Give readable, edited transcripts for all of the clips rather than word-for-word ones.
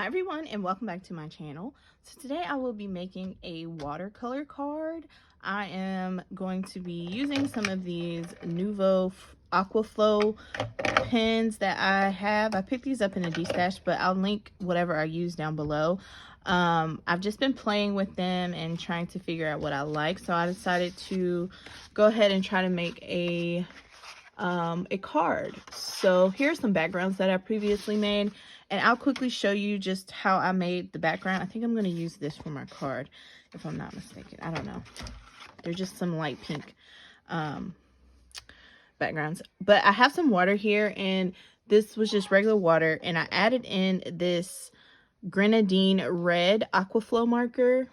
Hi everyone, and welcome back to my channel. So today I will be making a watercolor card. I am going to be using some of these Nuvo Aquaflow pens that I have. I picked these up in a D-stash, but I'll link whatever I use down below. I've just been playing with them and trying to figure out what I like, so I decided to go ahead and try to make a card. So here's some backgrounds that I previously made, and I'll quickly show you just how I made the background. I think I'm going to use this for my card, if I'm not mistaken. I don't know. They're just some light pink backgrounds. But I have some water here, and this was just regular water, and I added in this grenadine red Aquaflow marker.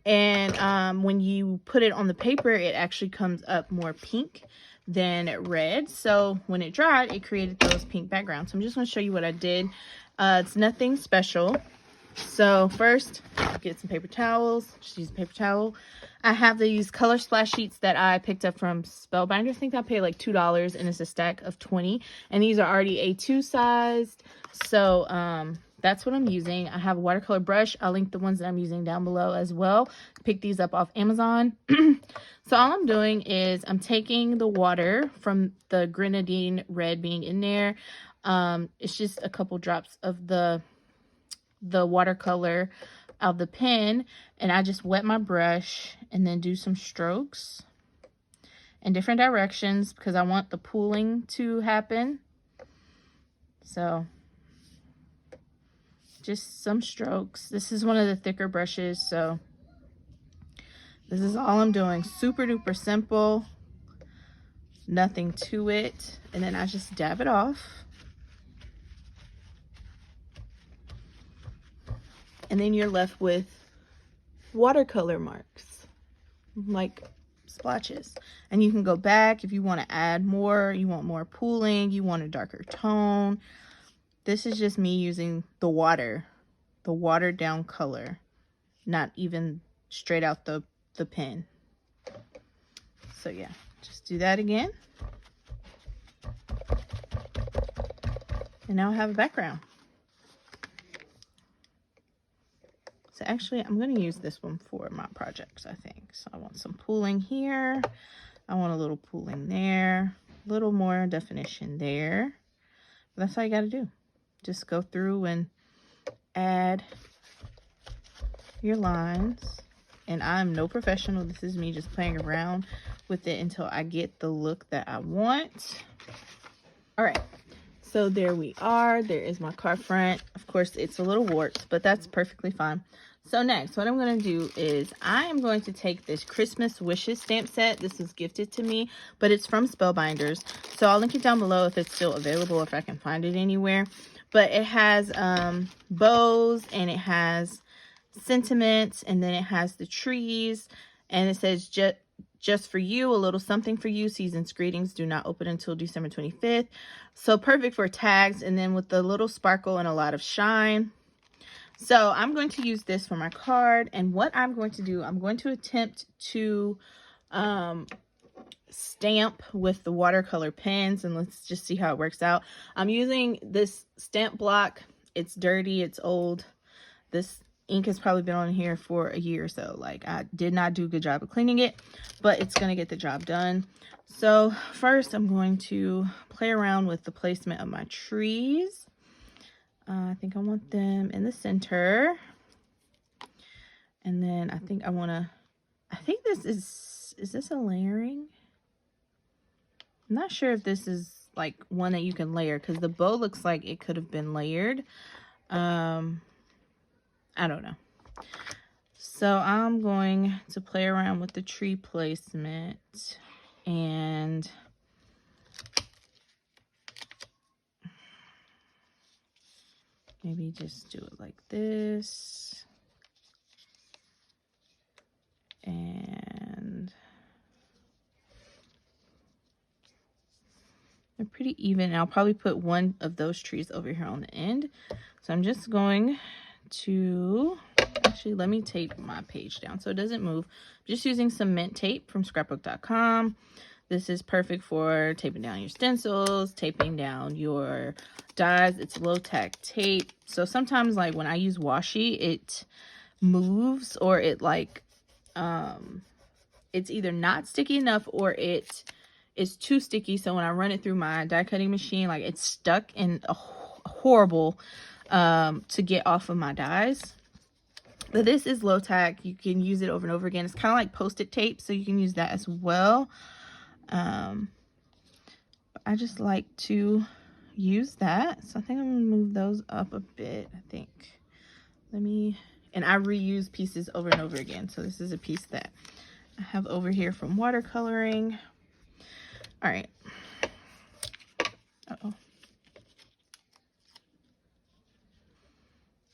And when you put it on the paper, it actually comes up more pink than red. So when it dried, it created those pink backgrounds. So I'm just going to show you what I did. It's nothing special. So first, get some paper towels. Just use a paper towel. I have these color splash sheets that I picked up from Spellbinder. I think I paid like $2, and it's a stack of 20. And these are already A2 sized. So that's what I'm using. I have a watercolor brush. I'll link the ones that I'm using down below as well. Pick these up off Amazon. So all I'm doing is I'm taking the water from the grenadine red being in there. It's just a couple drops of the watercolor of the pen, and I just wet my brush and then do some strokes in different directions because I want the pooling to happen. So just some strokes. This is one of the thicker brushes, so this is all I'm doing. Super duper simple, nothing to it. And then I just dab it off. And then you're left with watercolor marks, like splotches. And you can go back if you want to add more, you want more pooling, you want a darker tone. This is just me using the watered down color, not even straight out the pen. So yeah, just do that again. And now I have a background. So actually, I'm going to use this one for my projects, I think. So I want some pooling here. I want a little pooling there. A little more definition there. But that's all you got to do. Just go through and add your lines. And I'm no professional. This is me just playing around with it until I get the look that I want. All right. So there we are. There is my card front. Of course, it's a little warped, but that's perfectly fine. So next, what I'm going to do is I am going to take this Christmas Wishes stamp set. This was gifted to me, but it's from Spellbinders. So I'll link it down below if it's still available, if I can find it anywhere. But it has bows, and it has sentiments, and then it has the trees, and it says just for you, a little something for you. Season's greetings do not open until December 25th. So perfect for tags, and then with the little sparkle and a lot of shine. So I'm going to use this for my card, and what I'm going to do, I'm going to attempt to stamp with the watercolor pens, and let's just see how it works out. I'm using this stamp block. It's dirty, it's old. This ink has probably been on here for a year or so. Like, I did not do a good job of cleaning it, but it's going to get the job done. So first I'm going to play around with the placement of my trees. I think I want them in the center. And then I think I think this is this a layering? I'm not sure if this is like one that you can layer, because the bow looks like it could have been layered. I don't know. So I'm going to play around with the tree placement, and maybe just do it like this. And they're pretty even. I'll probably put one of those trees over here on the end. So I'm just going to, actually, let me tape my page down so it doesn't move. I'm just using some mint tape from scrapbook.com. This is perfect for taping down your stencils, taping down your dies. It's low-tack tape. So sometimes, like, when I use washi, it moves, or it, like, it's either not sticky enough or it is too sticky. So when I run it through my die cutting machine, like, it's stuck and horrible to get off of my dies. But this is low tack. You can use it over and over again. It's kind of like Post-it tape, so you can use that as well. I just like to use that. So I think I'm gonna move those up a bit. I think. And I reuse pieces over and over again. So this is a piece that I have over here from watercoloring. All right. Uh-oh.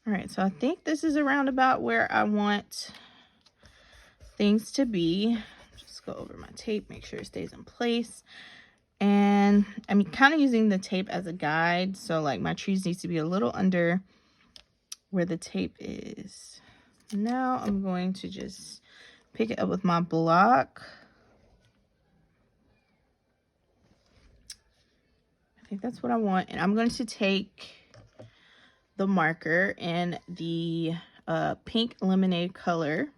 All right, so I think this is around about where I want things to be. Just go over my tape, make sure it stays in place. And I'm kind of using the tape as a guide. So, like, my trees needs to be a little under where the tape is. Now I'm going to just pick it up with my block. I think that's what I want. And I'm going to take the marker in the pink lemonade color.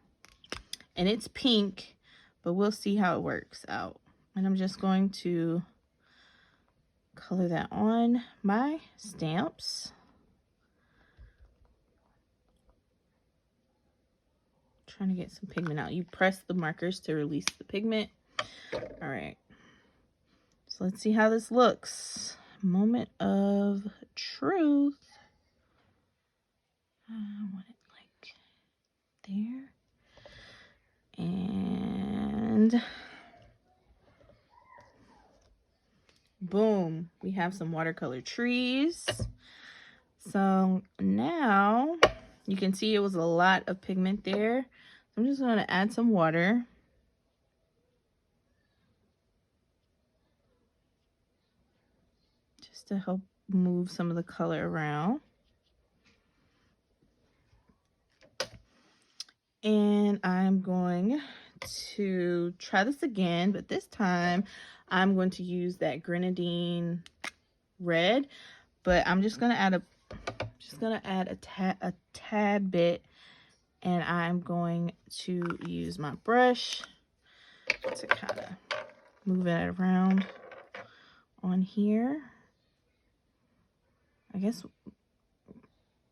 And it's pink, but we'll see how it works out. And I'm just going to color that on my stamps. Trying to get some pigment out. You press the markers to release the pigment. All right. So let's see how this looks. Moment of truth. I want it like there. And boom, we have some watercolor trees. So now you can see it was a lot of pigment there. I'm just going to add some water. Just to help move some of the color around. And I'm going to try this again, but this time I'm going to use that grenadine red, but I'm just going to add a tad bit, and I'm going to use my brush to kind of move it around on here. I guess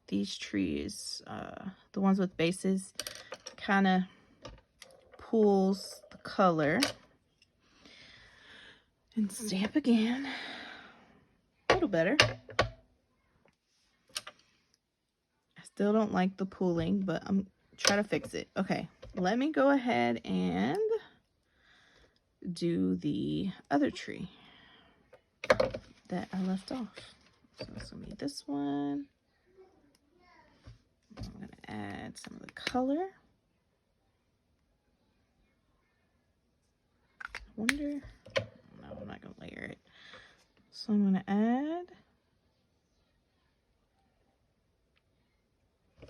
these trees, the ones with bases, kind of pulls the color. And stamp again. A little better. I still don't like the pooling, but I'm trying to fix it. Okay, let me go ahead and do the other tree that I left off. So it's gonna be this one. I'm gonna add some of the color. I wonder, no, I'm not gonna layer it. So I'm gonna add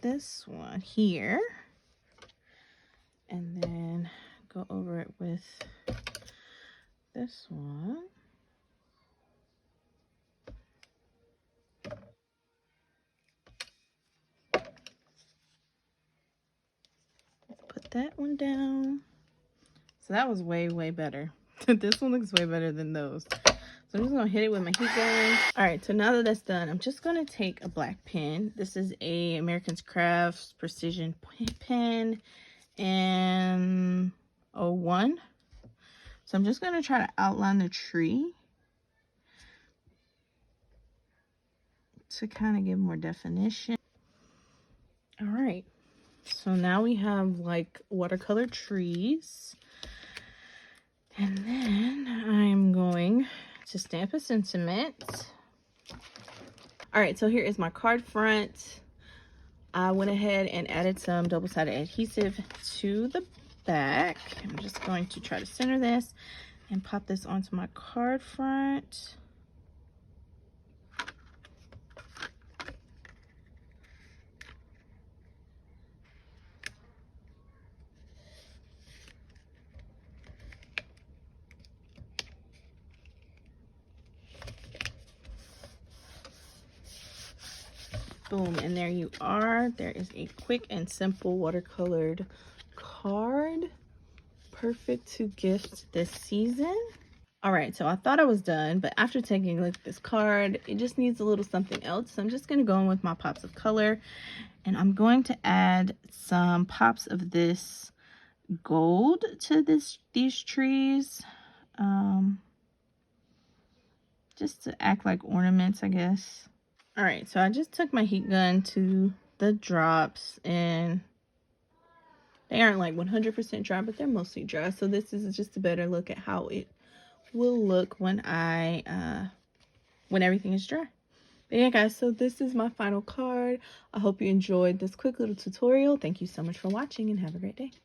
this one here, and then go over it with this one. Put that one down. So that was way, way better. This one looks way better than those. So I'm just gonna hit it with my heat gun. All right, so now that that's done, I'm just gonna take a black pen. This is a American Crafts Precision pen and 01. So I'm just gonna try to outline the tree to kind of give more definition. All right, so now we have like watercolor trees. And then I'm going to stamp a sentiment. All right, so here is my card front. I went ahead and added some double-sided adhesive to the back. I'm just going to try to center this and pop this onto my card front. Boom, and there you are. There is a quick and simple watercolored card. Perfect to gift this season. All right, so I thought I was done, but after taking a look at this card, it just needs a little something else. So I'm just gonna go in with my pops of color, and I'm going to add some pops of this gold to these trees. Just to act like ornaments, I guess. All right, so I just took my heat gun to the drops, and they aren't like 100% dry, but they're mostly dry. So this is just a better look at how it will look when when everything is dry. But yeah, guys, so this is my final card. I hope you enjoyed this quick little tutorial. Thank you so much for watching, and have a great day.